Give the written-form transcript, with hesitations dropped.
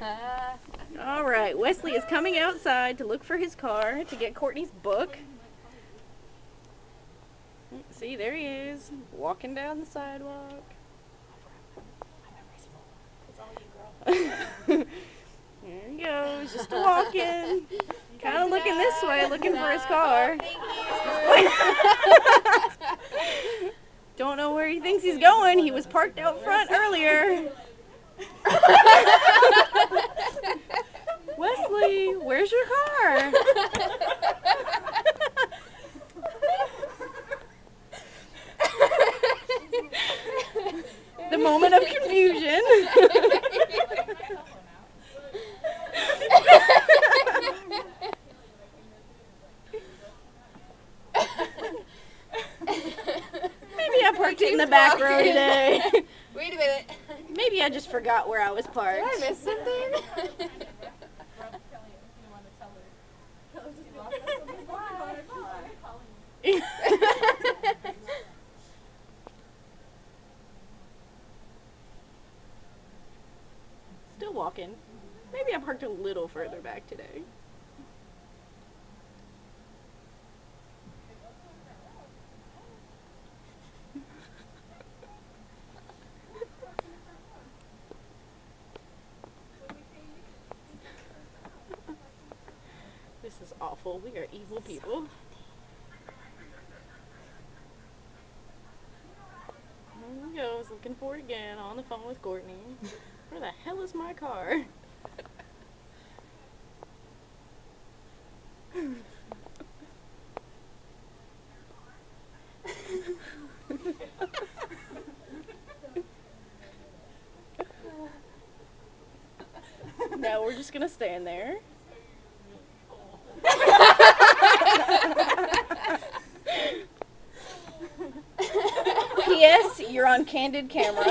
All right, Wesley is coming outside to look for his car to get Courtney's book. See, there he is, walking down the sidewalk. There he goes, just a walking. Kind of looking this way, looking for his car. Don't know where he thinks he's going. He was parked out front earlier. Wesley, where's your car? The moment of confusion. Maybe I parked it in the back row today. Wait a minute. Maybe I just forgot where I was parked. Did I miss something? Still walking. Maybe I parked a little further back today. This is awful. We are evil people. There he goes, looking for it again, on the phone with Courtney. Where the hell is my car? Now we're just gonna stand there. P.S. You're on candid camera.